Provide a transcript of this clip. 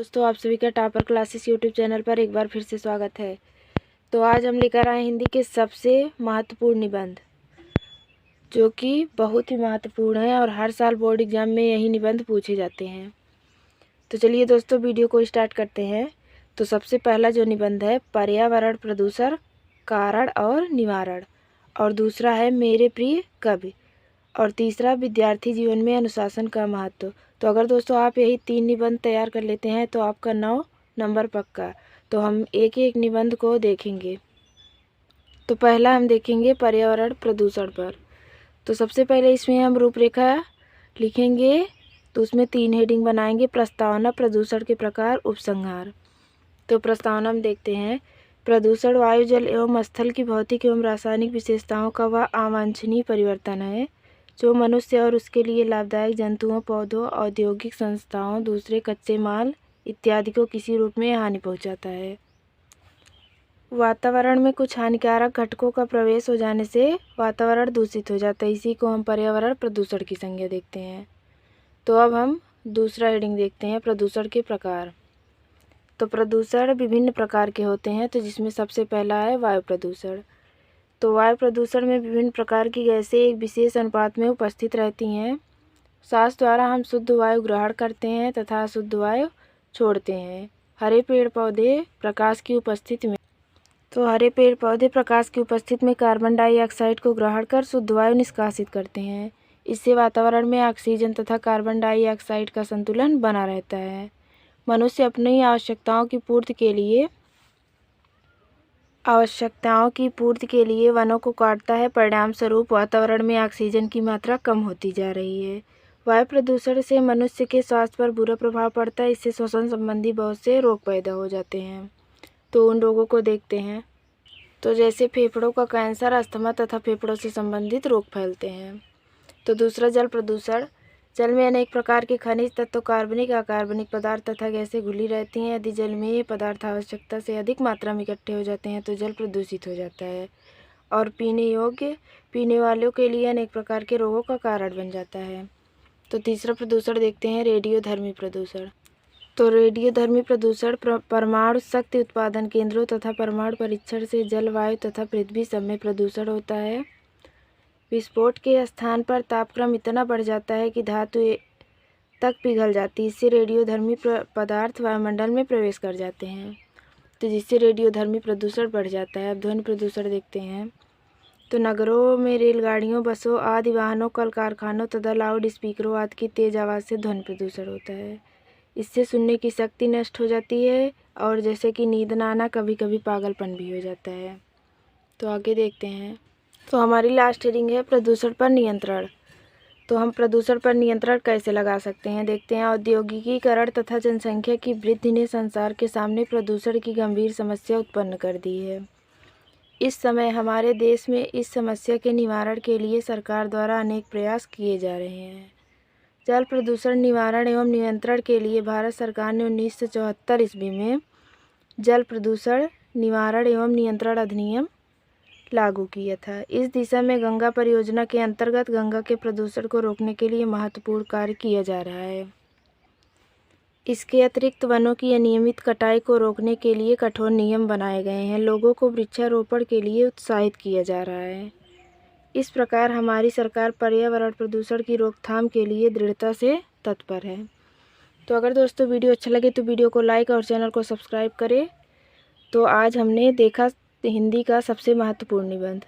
दोस्तों, आप सभी का टॉपर क्लासेस यूट्यूब चैनल पर एक बार फिर से स्वागत है। तो आज हम लेकर आए हिंदी के सबसे महत्वपूर्ण निबंध, जो कि बहुत ही महत्वपूर्ण है और हर साल बोर्ड एग्जाम में यही निबंध पूछे जाते हैं। तो चलिए दोस्तों, वीडियो को स्टार्ट करते हैं। तो सबसे पहला जो निबंध है, पर्यावरण प्रदूषण कारण और निवारण, और दूसरा है मेरे प्रिय कवि, और तीसरा विद्यार्थी जीवन में अनुशासन का महत्व। तो अगर दोस्तों आप यही 3 निबंध तैयार कर लेते हैं तो आपका 9 नंबर पक्का। तो हम एक एक निबंध को देखेंगे। तो पहला हम देखेंगे पर्यावरण प्रदूषण पर। तो सबसे पहले इसमें हम रूपरेखा लिखेंगे। तो उसमें 3 हेडिंग बनाएंगे। प्रस्तावना, प्रदूषण के प्रकार, उपसंहार। तो प्रस्तावना हम देखते हैं। प्रदूषण वायु, जल एवं स्थल की भौतिक एवं रासायनिक विशेषताओं का वह अवांछनीय परिवर्तन है जो मनुष्य और उसके लिए लाभदायक जंतुओं, पौधों, औद्योगिक संस्थाओं, दूसरे कच्चे माल इत्यादि को किसी रूप में हानि पहुंचाता है। वातावरण में कुछ हानिकारक घटकों का प्रवेश हो जाने से वातावरण दूषित हो जाता है। इसी को हम पर्यावरण प्रदूषण की संज्ञा देखते हैं। तो अब हम दूसरा हेडिंग देखते हैं, प्रदूषण के प्रकार। तो प्रदूषण विभिन्न प्रकार के होते हैं। तो जिसमें सबसे पहला है वायु प्रदूषण। तो वायु प्रदूषण में विभिन्न प्रकार की गैसें एक विशेष अनुपात में उपस्थित रहती हैं। सांस द्वारा हम शुद्ध वायु ग्रहण करते हैं तथा अशुद्ध वायु छोड़ते हैं। हरे पेड़ पौधे प्रकाश की उपस्थिति में कार्बन डाइऑक्साइड को ग्रहण कर शुद्ध वायु निष्कासित करते हैं। इससे वातावरण में ऑक्सीजन तथा कार्बन डाइऑक्साइड का संतुलन बना रहता है। मनुष्य अपनी आवश्यकताओं की पूर्ति के लिए वनों को काटता है। परिणाम स्वरूप वातावरण में ऑक्सीजन की मात्रा कम होती जा रही है। वायु प्रदूषण से मनुष्य के स्वास्थ्य पर बुरा प्रभाव पड़ता है। इससे श्वसन संबंधी बहुत से रोग पैदा हो जाते हैं। तो उन रोगों को देखते हैं। तो जैसे फेफड़ों का कैंसर, अस्थमा तथा फेफड़ों से संबंधित रोग फैलते हैं। तो दूसरा जल प्रदूषण। जल में अनेक प्रकार के खनिज तत्व, कार्बनिक, अकार्बनिक पदार्थ तथा गैसें घुली रहती हैं। यदि जल में ये पदार्थ आवश्यकता से अधिक मात्रा में इकट्ठे हो जाते हैं तो जल प्रदूषित हो जाता है और पीने वालों के लिए अनेक प्रकार के रोगों का कारण बन जाता है। तो तीसरा प्रदूषण देखते हैं, रेडियोधर्मी प्रदूषण। तो रेडियोधर्मी प्रदूषण परमाणु शक्ति उत्पादन केंद्रों तथा परमाणु परीक्षण से जल, वायु तथा पृथ्वी सब में प्रदूषण होता है। विस्फोट के स्थान पर तापक्रम इतना बढ़ जाता है कि धातु तक पिघल जाती है। इससे रेडियोधर्मी पदार्थ वायुमंडल में प्रवेश कर जाते हैं, तो जिससे रेडियोधर्मी प्रदूषण बढ़ जाता है। अब ध्वनि प्रदूषण देखते हैं। तो नगरों में रेलगाड़ियों, बसों आदि वाहनों, कल कारखानों तथा लाउड स्पीकरों आदि की तेज आवाज़ से ध्वनि प्रदूषण होता है। इससे सुनने की शक्ति नष्ट हो जाती है और जैसे कि नींद न आना, कभी कभी पागलपन भी हो जाता है। तो आगे देखते हैं। तो हमारी लास्ट हेडिंग है प्रदूषण पर नियंत्रण। तो हम प्रदूषण पर नियंत्रण कैसे लगा सकते हैं देखते हैं। औद्योगिकीकरण तथा जनसंख्या की वृद्धि ने संसार के सामने प्रदूषण की गंभीर समस्या उत्पन्न कर दी है। इस समय हमारे देश में इस समस्या के निवारण के लिए सरकार द्वारा अनेक प्रयास किए जा रहे हैं। जल प्रदूषण निवारण एवं नियंत्रण के लिए भारत सरकार ने 1974 ईस्वी में जल प्रदूषण निवारण एवं नियंत्रण अधिनियम लागू किया था। इस दिशा में गंगा परियोजना के अंतर्गत गंगा के प्रदूषण को रोकने के लिए महत्वपूर्ण कार्य किया जा रहा है। इसके अतिरिक्त वनों की अनियमित कटाई को रोकने के लिए कठोर नियम बनाए गए हैं। लोगों को वृक्षारोपण के लिए उत्साहित किया जा रहा है। इस प्रकार हमारी सरकार पर्यावरण प्रदूषण की रोकथाम के लिए दृढ़ता से तत्पर है। तो अगर दोस्तों वीडियो अच्छा लगे तो वीडियो को लाइक और चैनल को सब्सक्राइब करें। तो आज हमने देखा हिंदी का सबसे महत्वपूर्ण निबंध।